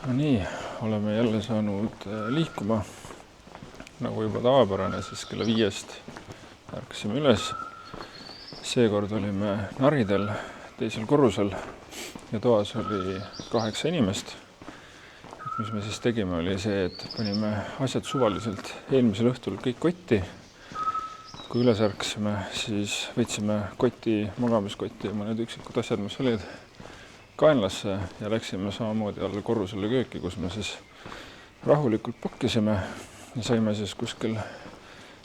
No nii, oleme jälle saanud liikuma. Nagu juba tavapärane, siis kella 5 ärkasime üles. Seekord olime Naridel teisel korrusel ja toas oli 8 inimest. Mis me siis tegime, oli see, et panime asjad suvaliselt eelmisel õhtul kõik kotti. Kui üles ärkasime, siis võtsime magamiskotti ja mõned üksikud asjad, mis olid kaenlasse ja läksime samamoodi alla korrusele kööki, kus me siis rahulikult pakkisime ja saime siis kuskil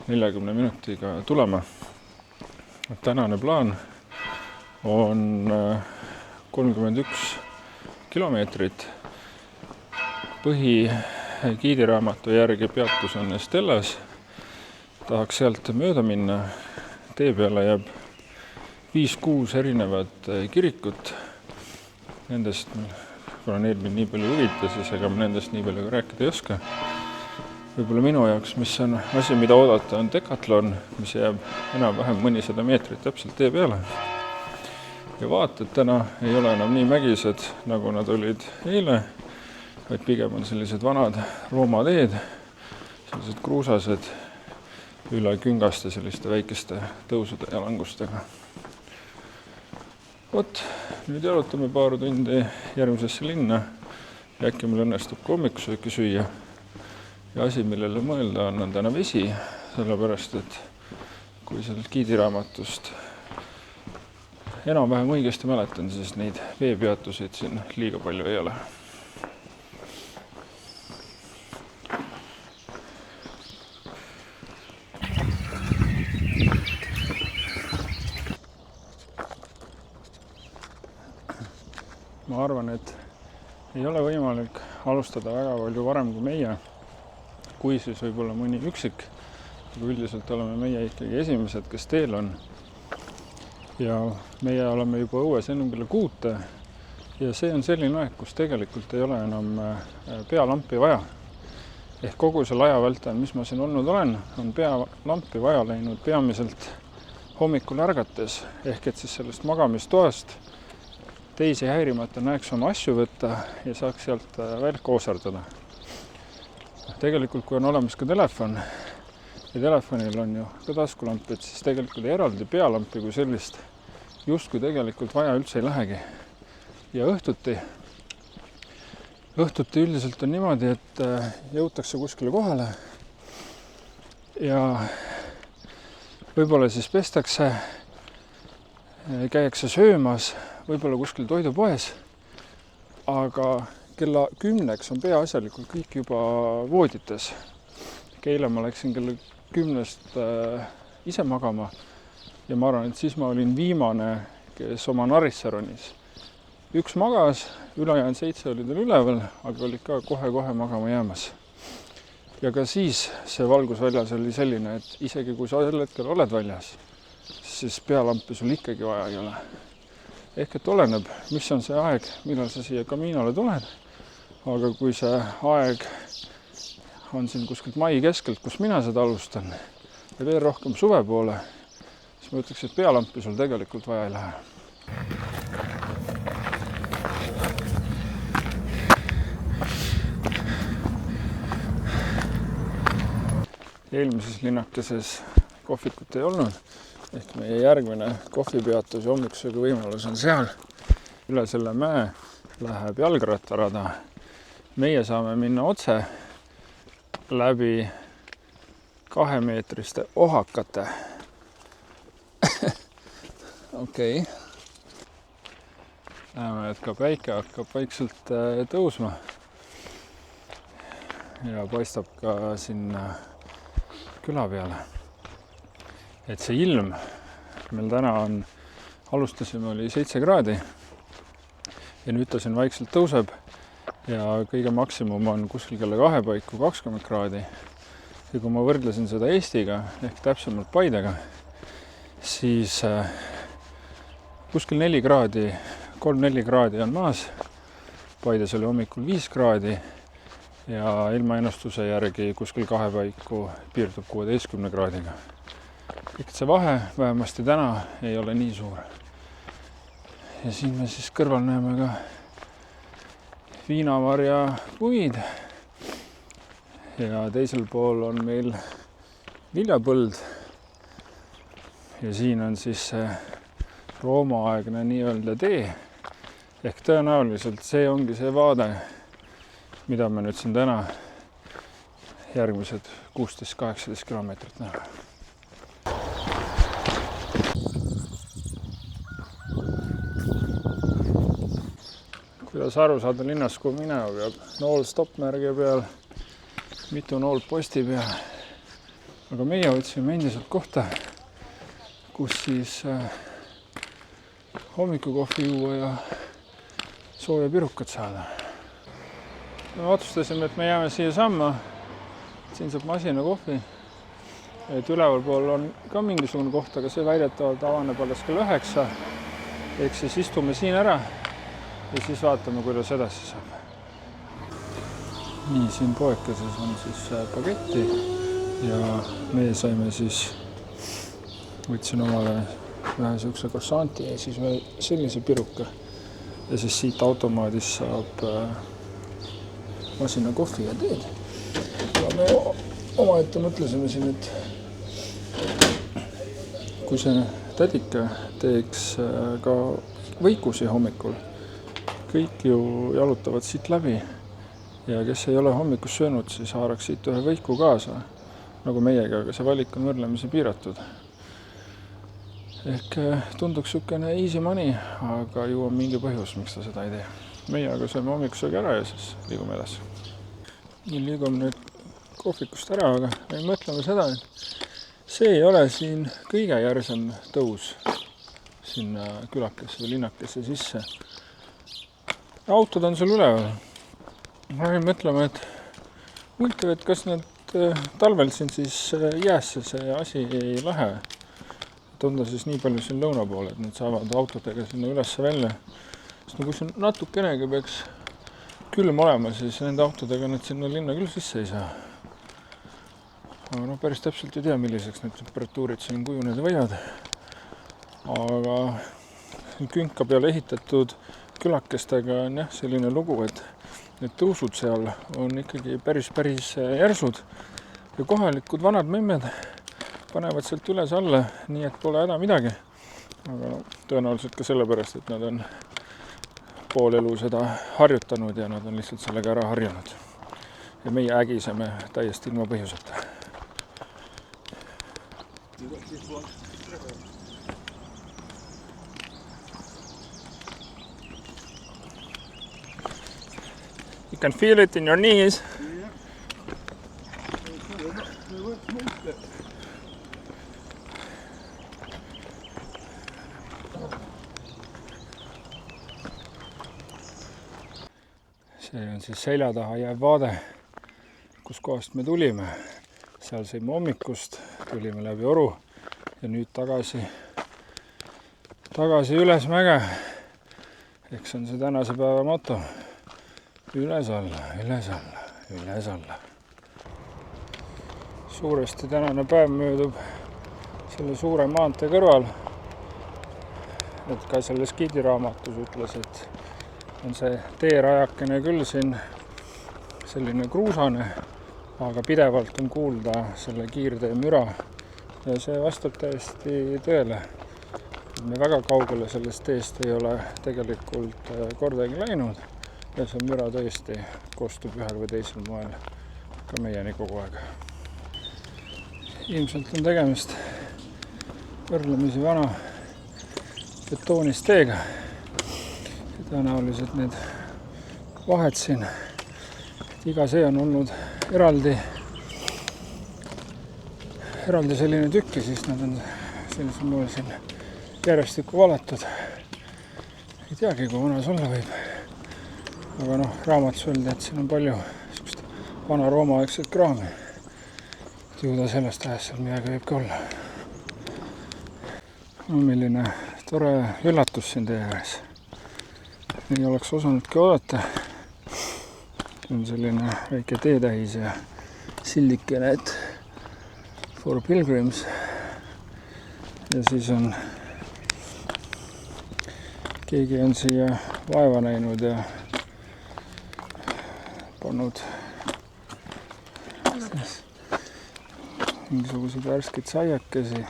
40 minutiga tulema. Tänane plaan on 31 kilomeetrit. Giidiraamatu järgi peatus on Estellas. Tahaks sealt mööda minna. Tee peale jääb 5-6 erinevat kirikut. Nendest, kuna need mind nii palju huvita, siis ega ma nendest nii palju rääkida ei oska. Võib-olla minu jaoks, mis on asi, mida oodata, on Decathlon, mis jääb enam-vähem mõnisada meetrit täpselt tee peale. Ja vaated täna ei ole enam nii mägised, nagu nad olid eile, vaid pigem on sellised vanad Rooma teed, sellised kruusased üle küngaste selliste väikeste tõusude ja langustega. Nüüd jalutame paar tundi järgmisesse linna ja äkki meil õnnestub hommikusööki süüa. Ja asi, millele mõelda on täna vesi, sellepärast, et kui sellest giidiraamatust enam-vähem õigesti mäletan, siis neid veepeatuseid siin liiga palju ei ole. Ma arvan, et ei ole võimalik alustada väga palju varem kui meie, kui siis võib-olla mõni üksik, aga üldiselt oleme meie ikkagi esimesed, kes teel on. Ja meie oleme juba õues enne kella 6 ja see on selline aeg, kus tegelikult ei ole enam pealampi vaja. Ehk kogu selle aja vältel, mis ma siin olnud olen, on pealampi vaja läinud peamiselt hommikul ärgates, ehk et siis sellest magamistoast teisi häirimata näeks oma asju võtta ja saaks sealt veel kooserdada. Tegelikult, kui on olemas ka telefon ja telefonil on ju ka taskulampid, siis tegelikult eraldi pealampi kui sellist justkui tegelikult vaja üldse ei lähegi. Ja õhtuti üldiselt on niimoodi, et jõutakse kuskile kohale ja võib-olla siis pestakse, käiakse söömas, võib-olla kuskil toidupoes, aga kella 10 on peaasjalikult kõik juba voodites. Eile ma läksin kella 10 ise magama ja ma arvan, et siis ma olin viimane, kes oma narisse ronis. Üks magas, ülejäänud 7 olid üleval, aga olid ka kohe-kohe magama jäämas. Ja ka siis see valgus väljas oli selline, et isegi kui sa sel hetkel oled väljas, siis pealampi sul ikkagi vaja ei ole. Ehk et oleneb, mis on see aeg, millal sa siia Caminole tuled, aga kui see aeg on siin kuskilt mai keskelt, kus mina seda alustan, ja veel rohkem suve poole, siis ma ütleks, et pealampi sul tegelikult vaja ei lähe. Eelmises linnakeses kohvikut ei olnud. Ehk meie järgmine kohvipeatus ja hommikusöögi võimalus on seal. Üle selle mäe läheb jalgrattarada. Meie saame minna otse läbi 2-meetriste ohakate. Okei. Näeme, et ka päike hakkab vaikselt tõusma. Ja paistab ka sinna küla peale. Et see ilm meil täna on, alustasime, oli 7 kraadi ja nüüd ta siin vaikselt tõuseb ja kõige maksimum on kuskil kella 2 paiku 20 kraadi. Ja kui ma võrdlesin seda Eestiga ehk täpsemalt Paidega, siis kuskil 4 kraadi, 3-4 kraadi on maas. Paides oli hommikul 5 kraadi ja ilmaennustuse järgi kuskil 2 paiku piirdub 16 kraadiga. Kõik see vahe vähemasti täna ei ole nii suur. Ja siin me siis kõrval näeme ka viinamarja puid ja teisel pool on meil viljapõld ja siin on siis see Rooma-aegne nii-öelda tee ehk tõenäoliselt see ongi see vaade, mida me nüüd siin täna järgmised 16-18 kilomeetrit näeme. Kuidas aru saada linnast, kui minema peab? Nool stoppmärgi peal, mitu noolt posti peal. Aga meie otsime endiselt kohta, kus siis hommikukohvi juua ja sooja pirukat saada. Me otsustasime, et me jääme siia samma. Siin saab masinakohvi. Et üleval pool on ka mingisugune koht, aga see väidetavalt avaneb alles kell 9. Ehk siis istume siin ära ja siis vaatame, kuidas edasi saab. Nii, siin poekeses on siis bagetti ja meie saime siis, võtsin omale ühe siukse croissanti ja siis sellise piruka. Ja siis siit automaadist saab masina kohvi ja teed. Ja me omaette mõtlesime siin, et kui see tädike teeks ka võikusi hommikul, kõik ju jalutavad siit läbi ja kes ei ole hommikus söönud, siis haaraks siit ühe võiku kaasa, nagu meiega, aga see valik on võrdlemisi piiratud. Ehk tunduks sükene easy money, aga ju on mingi põhjus, miks ta seda ei tee. Meie aga sööme hommikusöögi ära ja siis liigume edasi. Nii liigume nüüd kohvikust ära, aga me mõtleme seda, et see ei ole siin kõige järsem tõus sinna külakesse või linnakesse sisse. Autod on seal üleval. Me mõtleme, et huvitav, et kas nad talvel siin siis jäässe see asi ei lähe. Et on ta siis nii palju siin lõuna poole, et nad saavad autodega sinna ülesse välja. Sest kui siin natukenegi peaks külm olema, siis nende autodega nad sinna linna küll sisse ei saa. Aga päris täpselt ei tea, milliseks need temperatuurid siin kujuneda võivad. Aga künka peale ehitatud külakestega on selline lugu, et need tõusud seal on ikkagi päris järsud ja kohalikud vanad memmed panevad sealt üles alla, nii et pole häda midagi. Aga tõenäoliselt ka sellepärast, et nad on pool elu seda harjutanud ja nad on lihtsalt sellega ära harjunud. Ja meie ägiseme täiesti ilma põhjuseta. You can feel it in your knees. See on siis selja taha jääv vaade, kus kohast me tulime. Seal sõime hommikust, tulime läbi Oru ja nüüd tagasi üles mäge. Eks on see tänase päeva moto. Üles alla, üles alla, üles alla. Suuresti tänane päev möödub selle suure maantee kõrval. Et ka selles gidiraamatus ütles, et on see teerajakene küll siin selline kruusane, aga pidevalt on kuulda selle kiirtee müra ja see vastab täiesti tõele. Me väga kaugele sellest teest ei ole tegelikult kordagi läinud ja see müra tõesti koostub ühel või teisel moel ka meieni kogu aeg. Ilmselt on tegemist võrdlemisi vana betoonist teega. Ja tõenäoliselt need vahed siin, et iga see on olnud eraldi selline tükk ja siis nad on sellisel moel siin järjestikku valatud. Ei teagi, kui vana see olla võib. Aga raamatus öeldi, et siin on palju vana Rooma-aegset kraami. Ju ta sellest ajast seal midagi võib ka olla. Milline tore üllatus siin teie ääres. Nii oleks osanudki oodata. On selline väike teetähis ja sildikene, et for pilgrims. Ja siis on keegi on siia vaeva näinud ja pannud mingisuguseid värskeid saiakesi,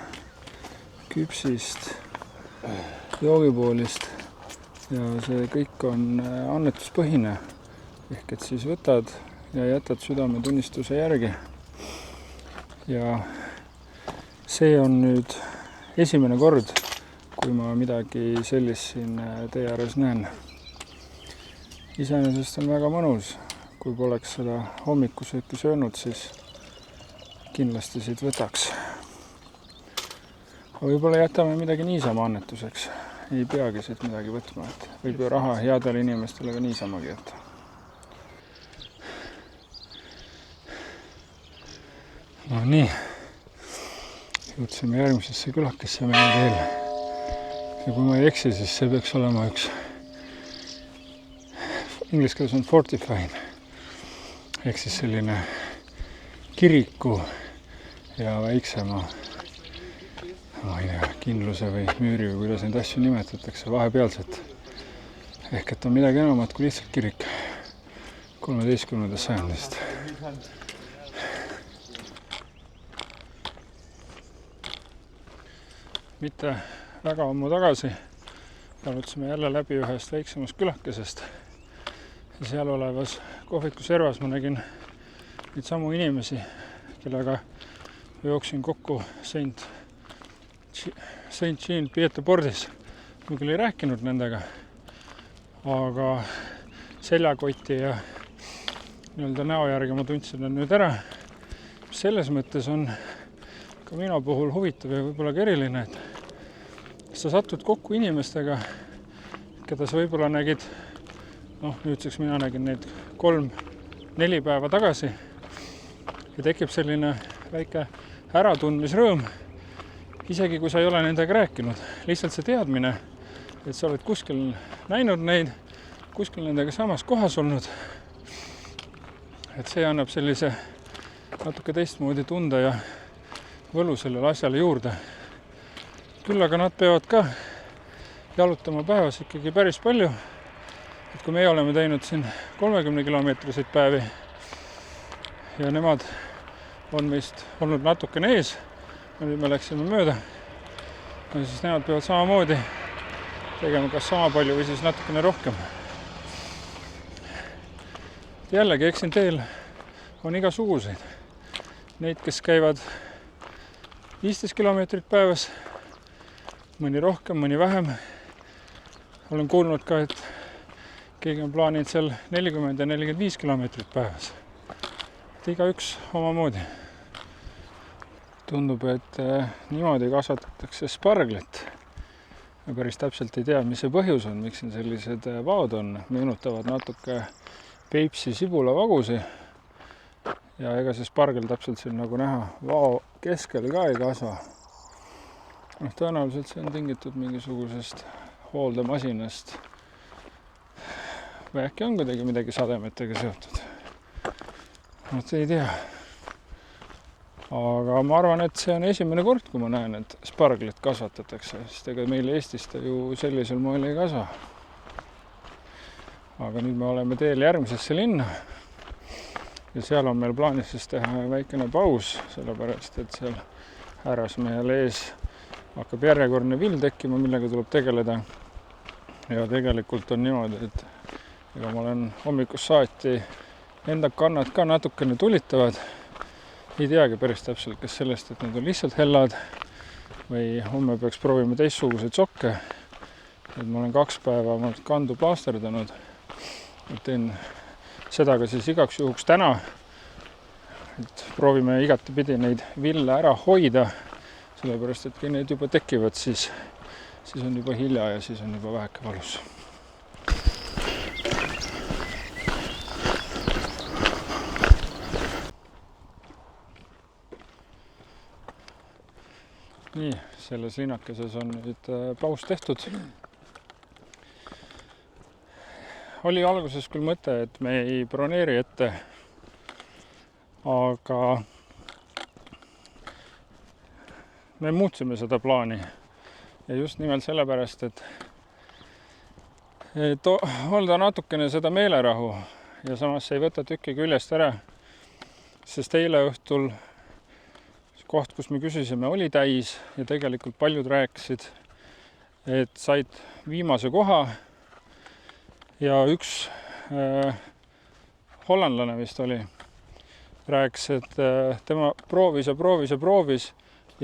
küpsist, joogipoolist ja see kõik on annetuspõhine. Ehk et siis võtad ja jätad südametunnistuse järgi. Ja see on nüüd esimene kord, kui ma midagi sellist siin tee ääres näen. Iseenesest on väga mõnus. Kui poleks seda hommikusööki söönud, siis kindlasti siit võtaks. Aga võib-olla jätame midagi niisama annetuseks. Ei peagi siit midagi võtma. Võib ju raha headele inimestele ka niisamagi jätta. No nii. Jõudsime järgmisesse külakesse meie teel. Ja kui ma ei eksi, siis see peaks olema üks inglise keeles on fortified. Ehk siis selline kiriku ja väiksema kindluse või müüri või kuidas neid asju nimetatakse vahepealset. Ehk et on midagi enamat kui lihtsalt kirik 13. sajandist. Mitte väga ammu tagasi jalutasime jälle läbi ühest väiksemast külakesest. Ja seal olevas kohviku servas ma nägin neid samu inimesi, kellega jooksin kokku St. Jean-Pied-de-Portis. Ma küll ei rääkinud nendega, aga seljakoti ja nii-öelda näo järgi ma tundsin nad nüüd ära. Selles mõttes on ka minu puhul huvitav ja võib-olla ka eriline, et sa satud kokku inimestega, keda sa võib-olla nägid nüüdseks mina nägin neid 3-4 päeva tagasi ja tekib selline väike äratundmisrõõm, isegi kui sa ei ole nendega rääkinud. Lihtsalt see teadmine, et sa oled kuskil näinud neid, kuskil nendega samas kohas olnud, et see annab sellise natuke teistmoodi tunde ja võlu sellele asjale juurde. Küll aga nad peavad ka jalutama päevas ikkagi päris palju. Et kui me oleme teinud siin 30-kilomeetriseid päevi ja nemad on meist olnud natukene ees, ja nüüd me läksime mööda, ja siis nemad peavad samamoodi tegema kas sama palju või siis natukene rohkem. Jällegi, eks siin teel on igasuguseid. Neid, kes käivad 15 kilomeetrit päevas, mõni rohkem, mõni vähem. Olen kuulnud ka, et keegi on plaaninud seal 40 ja 45 kilomeetrit päevas. Et igaüks omamoodi. Tundub, et niimoodi kasvatatakse sparglit. Ma päris täpselt ei tea, mis see põhjus on, miks siin sellised vaod on. Meenutavad natuke Peipsi sibulavagusi. Ja ega see spargel täpselt siin nagu näha vao keskel ka ei kasva. Tõenäoliselt see on tingitud mingisugusest hooldemasinast. Või äkki on kuidagi midagi sademetega seotud. Ei tea. Aga ma arvan, et see on esimene kord, kui ma näen, et sparglit kasvatatakse, sest ega meil Eestis ta ju sellisel moel ei kasva. Aga nüüd me oleme teel järgmisesse linna ja seal on meil plaanis siis teha väikene paus, sellepärast, et seal härrasmehel ees hakkab järjekordne vill tekkima, millega tuleb tegeleda. Ja tegelikult on niimoodi, et ega ma olen hommikust saati enda kannad ka natukene tulitavad. Ei teagi päris täpselt, kas sellest, et need on lihtsalt hellad või homme peaks proovima teistsuguseid sokke. Et ma olen 2 päeva kandu plaasterdanud. Teen seda ka siis igaks juhuks täna. Et proovime igatepidi neid ville ära hoida, sellepärast, et kui need juba tekivad, siis on juba hilja ja siis on juba väheke valus. Nii, selles linnakeses on nüüd paus tehtud. Oli alguses küll mõte, et me ei broneeri ette, aga me muutsime seda plaani. Ja just nimelt sellepärast, et olda natukene seda meelerahu ja samas ei võta tükki küljest ära, sest eile õhtul koht, kus me küsisime, oli täis ja tegelikult paljud rääkisid, et said viimase koha ja üks hollandlane vist oli, rääkis, et tema proovis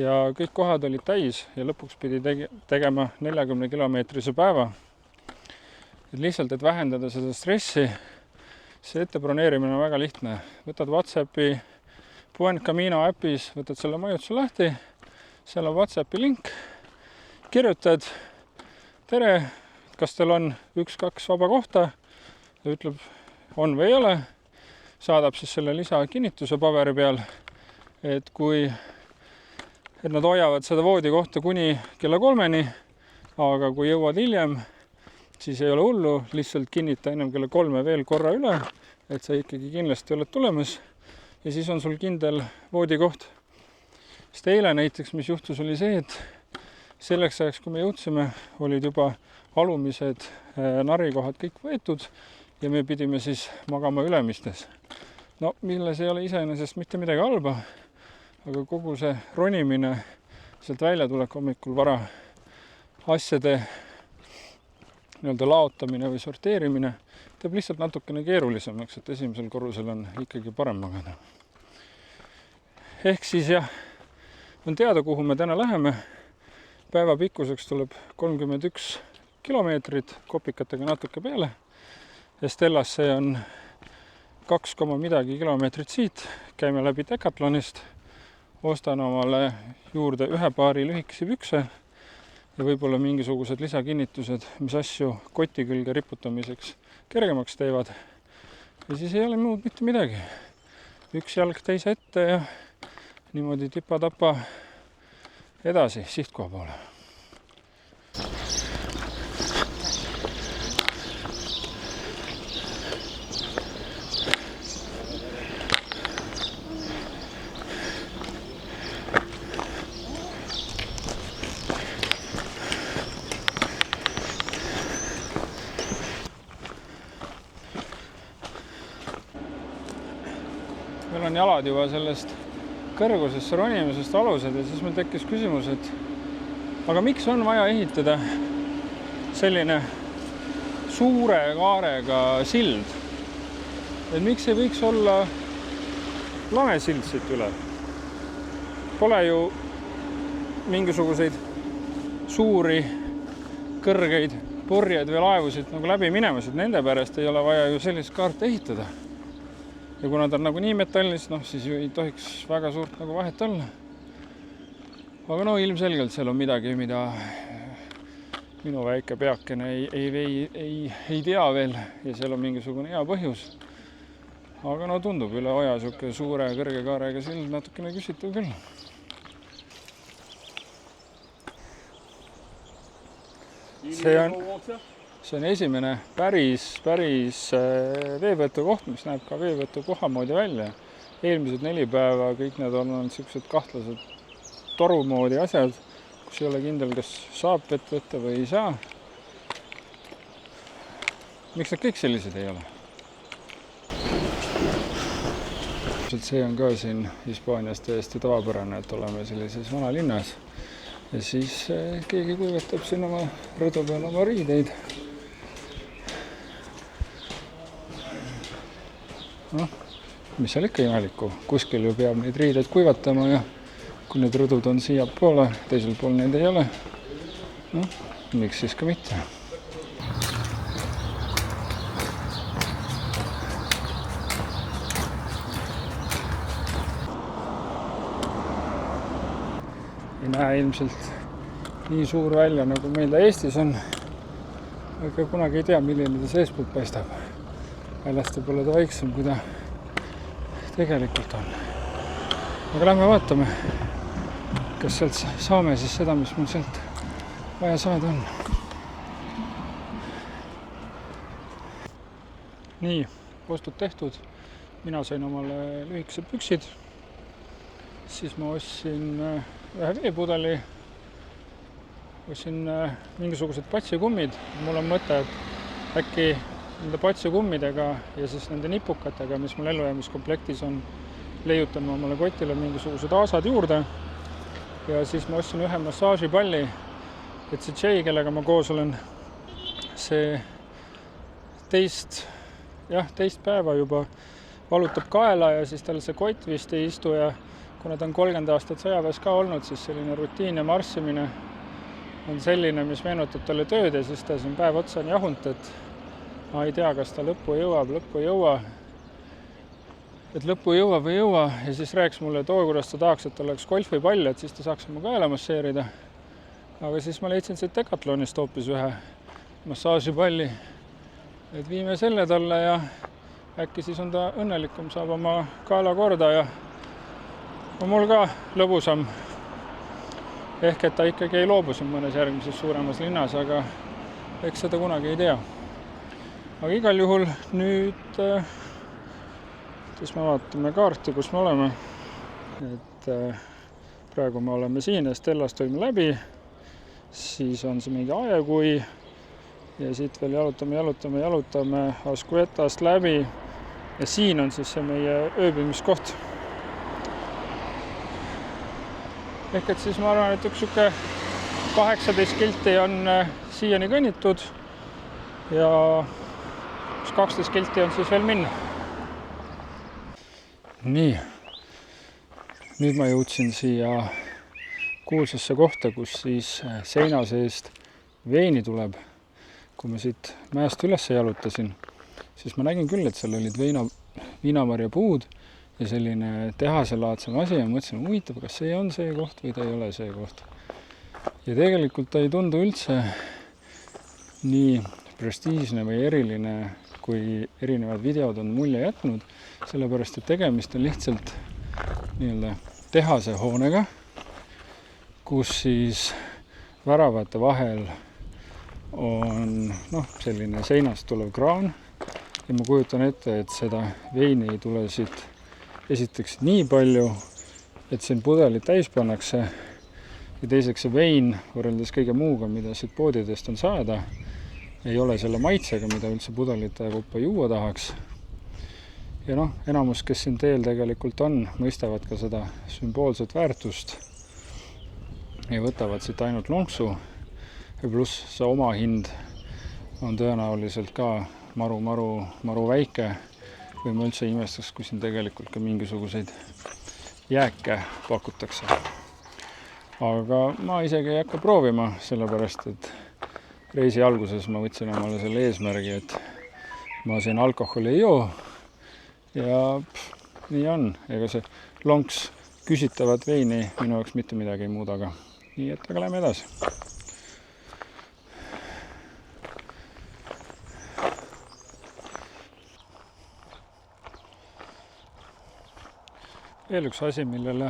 ja kõik kohad olid täis ja lõpuks pidi tegema 40 kilomeetrise päeva. Et lihtsalt, et vähendada seda stressi, see ettebroneerimine on väga lihtne. Võtad WhatsAppi Buen Camino äpis, võtad selle majutuse lahti, seal on WhatsAppi link, kirjutad, tere, kas teil on 1-2 vaba kohta, ja ütleb, on või ei ole, saadab siis selle lisakinnituse paberi peal, et nad hoiavad seda voodikohta kuni kella 3-ni, aga kui jõuad hiljem, siis ei ole hullu, lihtsalt kinnita ennem kella 3 veel korra üle, et sa ikkagi kindlasti oled tulemas ja siis on sul kindel voodikoht. Sest eile näiteks, mis juhtus, oli see, et selleks ajaks, kui me jõudsime, olid juba alumised narikohad kõik võetud ja me pidime siis magama ülemistes. No, milles ei ole iseenesest mitte midagi halba, aga kogu see ronimine, sealt välja tulek hommikul vara, asjade laotamine või sorteerimine teeb lihtsalt natukene keerulisemaks, et esimesel korrusel on ikkagi parem magada. Ehk siis jah, on teada, kuhu me täna läheme. Päeva pikkuseks tuleb 31 kilomeetrit, kopikatega natuke peale. Estellasse on 2, midagi kilomeetrit siit, käime läbi Decathlonist, ostan omale juurde 1 paari lühikesi pükse ja võib-olla mingisugused lisakinnitused, mis asju koti külge riputamiseks kergemaks teevad. Ja siis ei ole muud mitte midagi. Üks jalg teise ette ja niimoodi tipa-tapa edasi sihtkoha poole. Meil on jalad juba sellest kõrgusesse ronimisest alused ja siis meil tekkis küsimus, et aga miks on vaja ehitada selline suure kaarega sild? Et miks ei võiks olla lamesild siit üle? Pole ju mingisuguseid suuri, kõrgeid purjeid või laevusid nagu läbi minemas, et nende pärast ei ole vaja ju sellist kaart ehitada. Ja kuna ta on nagu nii metallist, siis ju ei tohiks väga suurt nagu vahet olla. Aga ilmselgelt seal on midagi, mida minu väike peakene ei tea veel ja seal on mingisugune hea põhjus. Aga tundub üle oja siuke suure kõrge kaarega sild natukene küsitav küll. See on esimene päris veevõtu koht, mis näeb ka veevõtu koha moodi välja. Eelmised 4 päeva kõik need on sellised kahtlased toru moodi asjad, kus ei ole kindel, kas saab vett võtta või ei saa. Miks nad kõik sellised ei ole? See on ka siin Hispaanias täiesti tavapärane, et oleme sellises vanalinnas ja siis keegi kuivatab siin oma rõdu peal oma riideid. Mis seal ikka imelikku, kuskil ju peab neid riideid kuivatama ja kui need rõdud on siia poole, teisel pool neid ei ole, miks siis ka mitte. Ei näe ilmselt nii suur välja, nagu meil Eestis on, aga kunagi ei tea, milline ta seespoolt paistab. Väljast pole ta väiksem, kui ta tegelikult on. Aga lähme vaatame, kas sealt saame siis seda, mis mul sealt vaja saada on. Nii, ostud tehtud. Mina sain omale lühikesed püksid. Siis ma ostsin ühe veepudeli. Ostsin mingisugused patsikummid. Mul on mõte, et äkki nende patsukummidega ja siis nende nipukatega, mis mul ellujäämiskomplektis on, leiutan ma omale kotile mingisugused aasad juurde ja siis ma ostsin ühe massaažipalli, et see Jay, kellega ma koos olen, see teist päeva juba valutab kaela ja siis tal see kott vist ei istu ja kuna ta on 30 aastat sõjaväes ka olnud, siis selline rutiinne marssimine on selline, mis meenutab talle tööd ja siis ta siin päev otsa on jahunud, et ma ei tea, kas ta lõppu jõuab või ei jõua ja siis rääkis mulle, et kuidas ta tahaks, et tal oleks golfipall, et siis ta saaks oma kaela masseerida. Aga siis ma leidsin siit Decathlonist hoopis ühe massaažipalli, et viime selle talle ja äkki siis on ta õnnelikum, saab oma kaela korda ja on mul ka lõbusam. Ehk et ta ikkagi ei loobu siin mõnes järgmises suuremas linnas, aga eks seda kunagi ei tea. Aga igal juhul nüüd siis me vaatame kaarti, kus me oleme. Et praegu me oleme siin ja Stellast olime läbi. Siis on see mingi Aegui ja siit veel jalutame Ascuetast läbi ja siin on siis see meie ööbimiskoht. Ehk et siis ma arvan, et üks 18 kilti on siiani kõnnitud ja 12 kilti on siis veel minna. Nii, nüüd ma jõudsin siia kuulsasse kohta, kus siis seina seest veini tuleb. Kui ma siit mäest üles jalutasin, siis ma nägin küll, et seal olid viinamarjapuud ja selline tehaselaadse asi ja mõtlesin, huvitav, kas see on see koht või ta ei ole see koht. Ja tegelikult ta ei tundu üldse nii prestiižne või eriline, kui erinevad videod on mulje jätnud, sellepärast, et tegemist on lihtsalt nii-öelda tehase hoonega, kus siis väravate vahel on selline seinast tulev kraan ja ma kujutan ette, et seda veini ei tule siit esiteks nii palju, et siin pudelid täis pannakse ja teiseks see vein võrreldes kõige muuga, mida siit poodidest on saada, ei ole selle maitsega, mida üldse pudelite kaupa juua tahaks. Ja enamus, kes siin teel tegelikult on, mõistavad ka seda sümboolset väärtust ja võtavad siit ainult lonksu ja pluss see oma hind on tõenäoliselt ka maru väike või ma üldse imestaks, kui siin tegelikult ka mingisuguseid jääke pakutakse. Aga ma isegi ei hakka proovima, sellepärast, et reisi alguses ma võtsin omale selle eesmärgi, et ma siin alkoholi ei joo ja nii on. Ega see lonks küsitavat veini minu jaoks mitte midagi ei muuda, aga nii, et aga lähme edasi. Veel üks asi, millele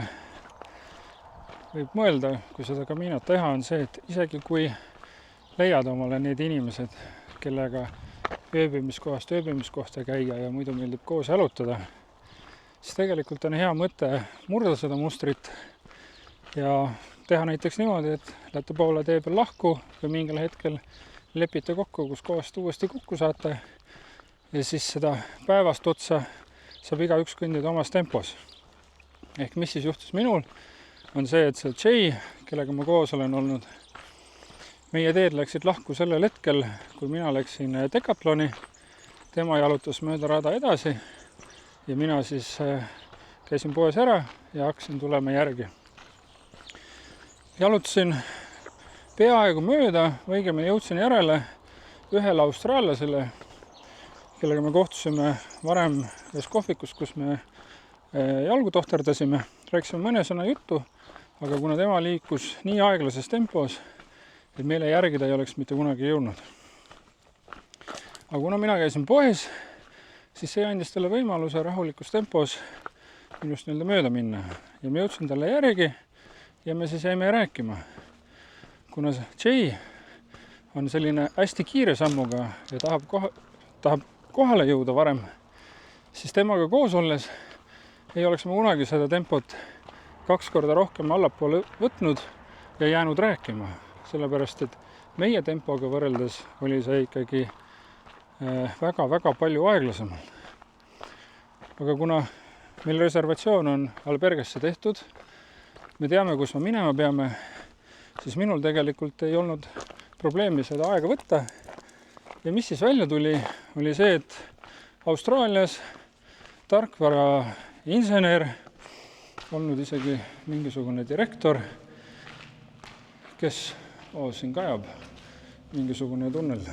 võib mõelda, kui seda Caminot teha, on see, et isegi kui leiad omale need inimesed, kellega ööbimiskohast ööbimiskohta käia ja muidu meeldib koos jalutada, siis tegelikult on hea mõte murda seda mustrit ja teha näiteks niimoodi, et lähete poole tee peal lahku või mingil hetkel lepite kokku, kus kohast uuesti kokku saate ja siis seda päevast otsa saab igaüks kõndida omas tempos. Ehk mis siis juhtus minul, on see, et see Jay, kellega ma koos olen olnud, meie teed läksid lahku sellel hetkel, kui mina läksin Decathloni, tema jalutas mööda rada edasi ja mina siis käisin poes ära ja hakkasin tulema järgi. Jalutasin peaaegu mööda, õigemini jõudsin järele ühele austraallasele, kellega me kohtusime varem ühes kohvikus, kus me jalgu tohterdasime, rääkisime mõne sõna juttu, aga kuna tema liikus nii aeglases tempos, et meile järgida ei oleks mitte kunagi jõudnud. Aga kuna mina käisin poes, siis see andis talle võimaluse rahulikus tempos minust mööda minna ja me jõudsin talle järgi ja me siis jäime rääkima. Kuna Jay on selline hästi kiire sammuga ja tahab kohale jõuda varem, siis temaga koos olles ei oleks ma kunagi seda tempot 2 korda rohkem allapoole võtnud ja jäänud rääkima. Sellepärast, et meie tempoga võrreldes oli see ikkagi väga-väga palju aeglasemal. Aga kuna meil reservatsioon on albergesse tehtud, me teame, kus me minema peame, siis minul tegelikult ei olnud probleemi seda aega võtta. Ja mis siis välja tuli, oli see, et Austraalias tarkvara insener, olnud isegi mingisugune direktor, kes siin kajab mingisugune tunnel.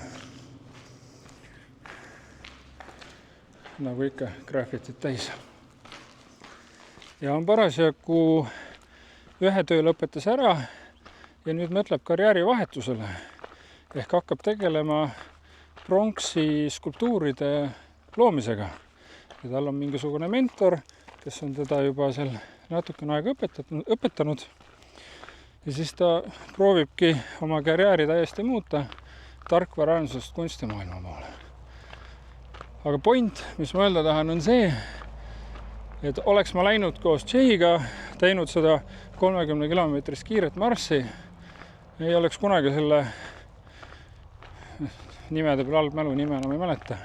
Nagu ikka graffitit täis. Ja on parasjagu ühe töö lõpetas ära ja nüüd mõtleb karjäärivahetusele. Ehk hakkab tegelema pronksi skulptuuride loomisega. Ja tal on mingisugune mentor, kes on teda juba seal natukene aega õpetanud. Ja siis ta proovibki oma karjääri täiesti muuta tarkvaraansusest kunstimaailma poole. Aga point, mis ma öelda tahan, on see, et oleks ma läinud koos Jay'ga, teinud seda 30 kilomeetrist kiiret marssi, ei oleks kunagi selle nimede peal algmälu nime enam ei mäleta.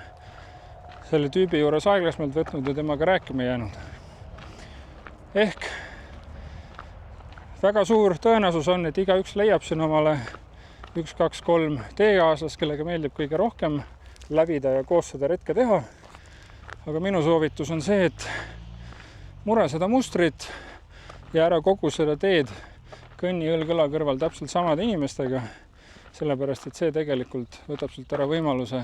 Selle tüübi juures aeglasmalt võtnud ja temaga rääkima jäänud. Ehk väga suur tõenäosus on, et igaüks leiab siin omale 1, 2, 3 teekaaslas, kellega meeldib kõige rohkem läbida ja koos seda retke teha. Aga minu soovitus on see, et mure seda mustrit ja ära kogu seda teed kõnni õlg-õla kõrval täpselt samade inimestega, sellepärast, et see tegelikult võtab sult ära võimaluse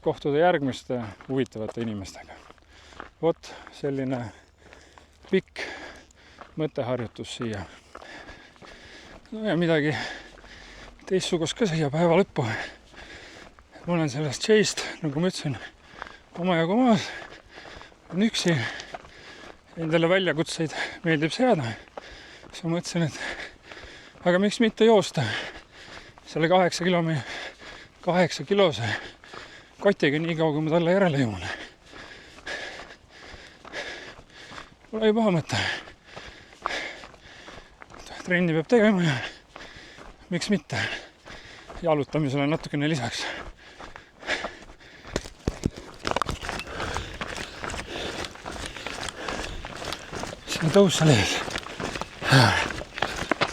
kohtuda järgmiste huvitavate inimestega. Vot selline pikk mõtteharjutus siia. No ja midagi teistsugust ka siia päeva lõppu. Ma olen sellest Jay'st, nagu ma ütlesin, omajagu maas, on üksi, endale väljakutseid meeldib seada. Siis ma mõtlesin, et aga miks mitte joosta selle 8 kilose kotiga nii kaua, kui ma talle järele jõuan. Pole ju paha mõte. Trenni peab tegema ja miks mitte jalutamisele natukene lisaks. Siin tõus seal ees.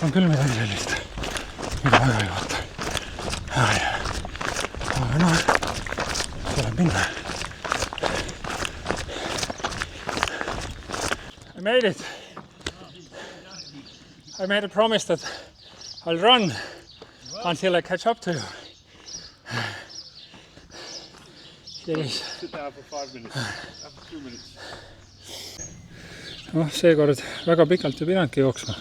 On küll midagi sellist, mida väga ei vaata. Aga noh, tuleb minna. I made it. I made a promise that I'll run until I catch up to you. Sit down for 5 minutes. After 2 minutes. No, seekord väga pikalt ei pidanudki jooksma.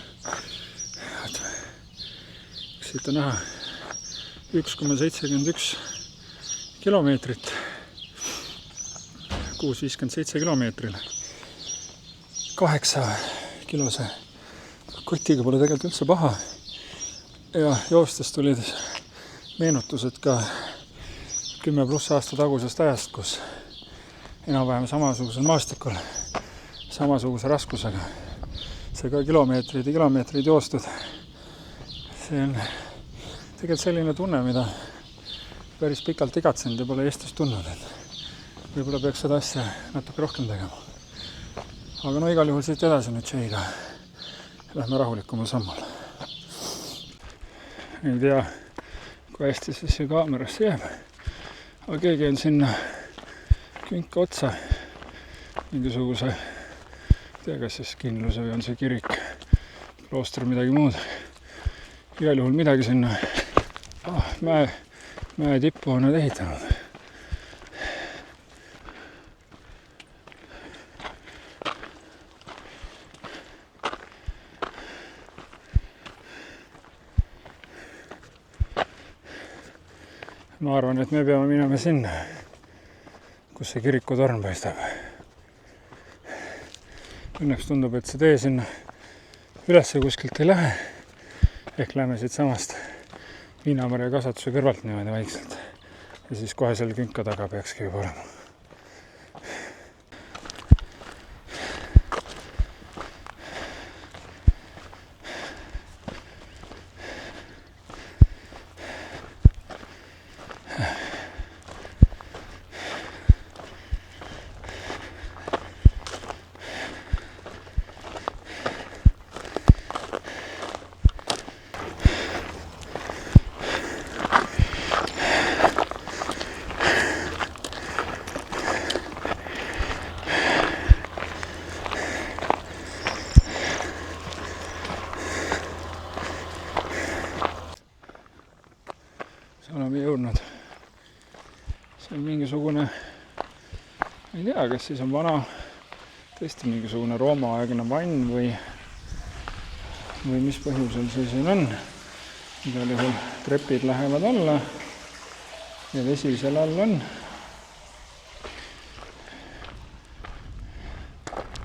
Siit on näha 1,71 kilomeetrit. 6,57 kilomeetril. 8 kilose kotiga pole tegelikult üldse paha. Ja joostes tulid meenutused ka 10+ aasta tagusest ajast, kus enam-vähem samasugusel maastikul, samasuguse raskusega. See ka kilomeetrid joostud. See on tegelikult selline tunne, mida päris pikalt igatsenud ja pole Eestis tundnud, et võib-olla peaks seda asja natuke rohkem tegema. Aga no igal juhul siit edasi nüüd Jay'ga. Lähme rahulikumal sammul. Ei tea, kui hästi see kaamerasse jääb. Aga keegi on sinna künka otsa mingisuguse, tea kas siis kindluse või on see kirik, klooster, midagi muud. Igal juhul midagi sinna mäe tippu on nad ehitanud. Ma arvan, et me peame minema sinna, kus see kirikutorn paistab. Õnneks tundub, et see tee sinna ülesse kuskilt ei lähe. Ehk lähme siit samast viinamarja kasvatuse kõrvalt niimoodi vaikselt. Ja siis kohe selle künka taga peakski juba olema. mingisugune, ma ei tea, kas siis on vana, tõesti mingisugune Rooma-aegne vann või mis põhjusel see siin on. Igal juhul trepid lähevad alla ja vesi seal all on.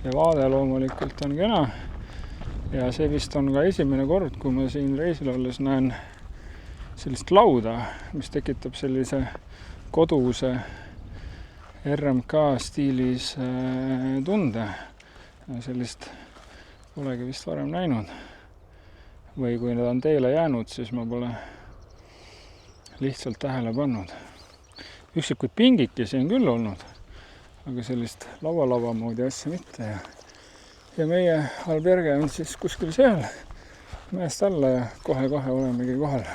Ja vaade loomulikult on kena ja see vist on ka esimene kord, kui ma siin reisil olles näen sellist lauda, mis tekitab sellise koduse RMK stiilis tunde. Sellist polegi vist varem näinud. Või kui need on teele jäänud, siis ma pole lihtsalt tähele pannud. Üksikuid pingikesi on küll olnud, aga sellist lava moodi asja mitte. Ja meie alberge on siis kuskil seal mäest alla ja kohe olemegi kohal.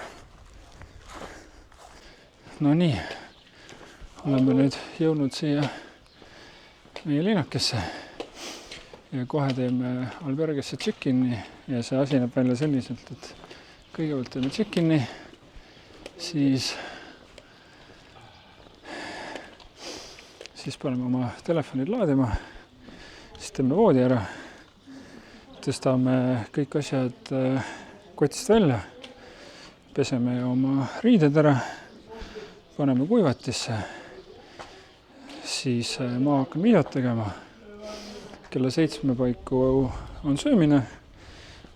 No nii, oleme nüüd jõudnud siia meie linnakesse ja kohe teeme albergesse check-in'i ja see asi näeb välja selliselt, et kõigepealt teeme check-in'i, siis paneme oma telefonid laadima, siis teeme voodi ära, tõstame kõik asjad kotist välja, peseme oma riided ära, paneme kuivatisse, siis ma hakkan videot tegema, kella 7 paiku on söömine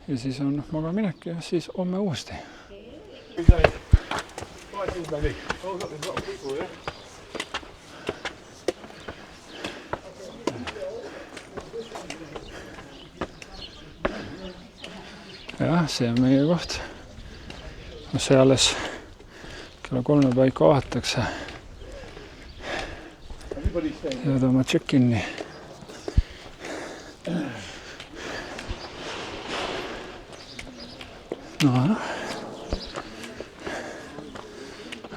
ja siis on magaminek ja siis homme uuesti. Jah, see on meie koht. See alles kella 3 paiku avatakse. Jõuda oma check-in'i. No,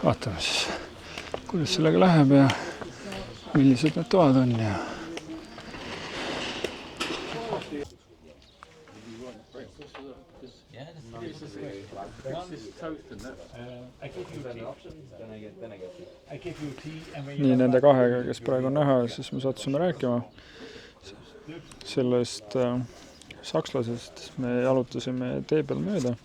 vaatame siis, kuidas sellega läheb ja millised need toad on ja nii nende kahega, kes praegu on näha, siis me sattusime rääkima sellest sakslasest. Me jalutasime tee peal mööda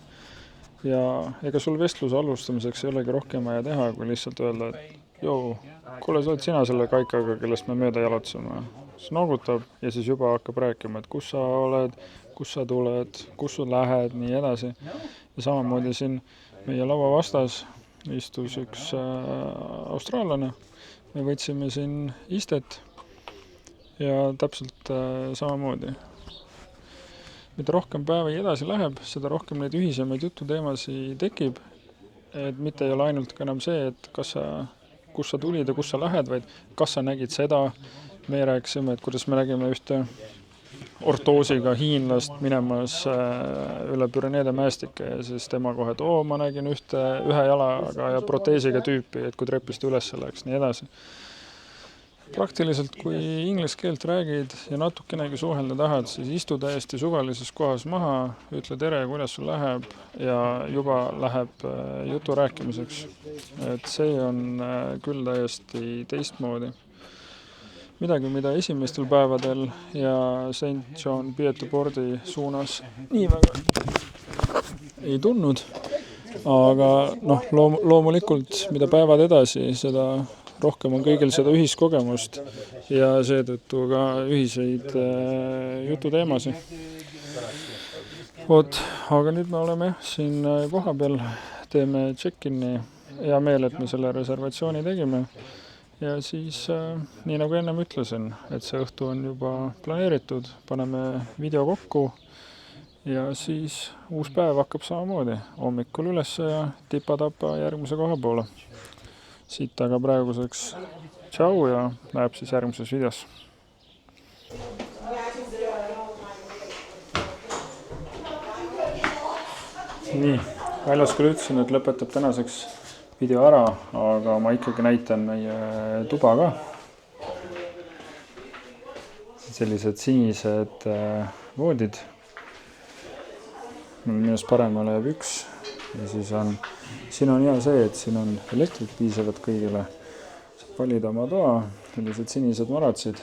ja ega sul vestluse alustamiseks ei olegi rohkem vaja teha, kui lihtsalt öelda, et joo, kuule, sa oled sina selle kaikaga, kellest me mööda jalutasime. Siis noogutab ja siis juba hakkab rääkima, et kus sa oled, kus sa tuled, kus sa lähed, nii edasi. Ja samamoodi siin meie lava vastas istus üks austraallane. Me võtsime siin istet ja täpselt samamoodi. Mida rohkem päeva edasi läheb, seda rohkem neid ühisemaid jututeemasi tekib. Et mitte ei ole ainult enam see, et kus sa tulid ja kus sa lähed, vaid kas sa nägid seda. Me rääkisime, et kuidas me nägime ühte ortoosiga hiinlast minemas üle Püreneede mäestike ja siis tema kohe, et ma nägin ühe jalaga ja proteesiga tüüpi, et kui trepist üles läks, nii edasi. Praktiliselt, kui inglise keelt räägid ja natukenegi suhelda tahad, siis istu täiesti suvalises kohas maha, ütle tere, kuidas sul läheb ja juba läheb jutu rääkimiseks. Et see on küll täiesti teistmoodi. Midagi, mida esimestel päevadel ja St. John Pietapordi suunas nii väga ei tundnud, aga loomulikult, mida päevad edasi, seda rohkem on kõigil seda ühiskogemust ja seetõttu ka ühiseid jututeemasi. Aga nüüd me oleme siin koha peal, teeme check-in'i, hea meel, et me selle reservatsiooni tegime. Ja siis, nii nagu ennem ütlesin, et see õhtu on juba planeeritud, paneme video kokku ja siis uus päev hakkab samamoodi. Hommikul üles ja tipa-tapa järgmise koha poole. Siit aga praeguseks tšau ja näeb siis järgmises videos. Nii, väljas küll ütlesin, et lõpetab tänaseks video ära, aga ma ikkagi näitan meie tuba ka. Sellised sinised voodid. Minust paremale jääb üks. Ja siis siin on hea see, et siin on elektrit piisavad kõigile. valida oma toa, sellised sinised maratsid.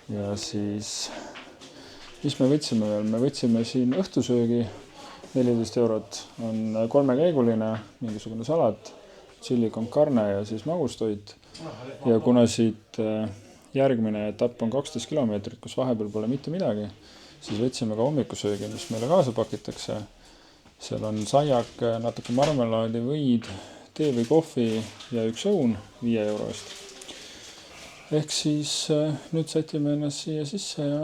Ja siis, mis me võtsime veel? Me võtsime siin õhtusöögi, 14 eurot, on 3-käiguline, mingisugune salat, chili con carne ja siis magustoit. Ja kuna siit järgmine etapp on 12 kilomeetrit, kus vahepeal pole mitte midagi, siis võtsime ka hommikusöögi, mis meile kaasa pakitakse. Seal on saiak, natuke marmelaadi, võid, tee või kohvi ja üks õun 5 euro eest. Ehk siis nüüd sätime ennast siia sisse ja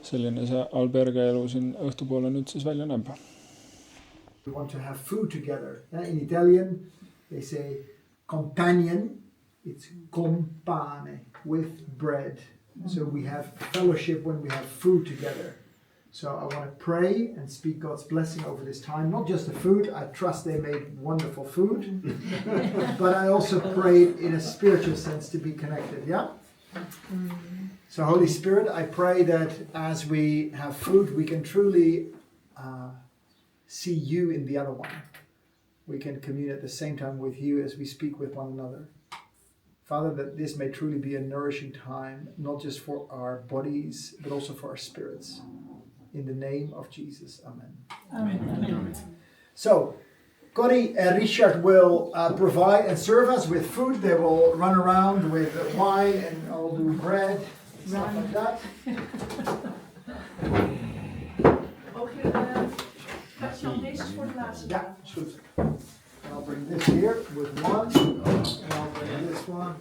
selline see alberge elu siin õhtupoole nüüd siis välja näeb. We want to have food together. In Italian, they say companion. It's compane, with bread. So we have fellowship when we have food together. So I want to pray and speak God's blessing over this time. Not just the food. I trust they made wonderful food. But I also prayed in a spiritual sense to be connected. Yeah? So Holy Spirit, I pray that as we have food, we can truly see you in the other one. We can commune at the same time with you as we speak with one another. Father, that this may truly be a nourishing time, not just for our bodies, but also for our spirits. In the name of Jesus, amen. Amen. So, Corrie and Richard will provide and serve us with food. They will run around with wine and I'll do bread, stuff like that. Gaat Jan deze voor de laatste? Ja, is goed. And I'll bring this here with one, and I'll bring this one.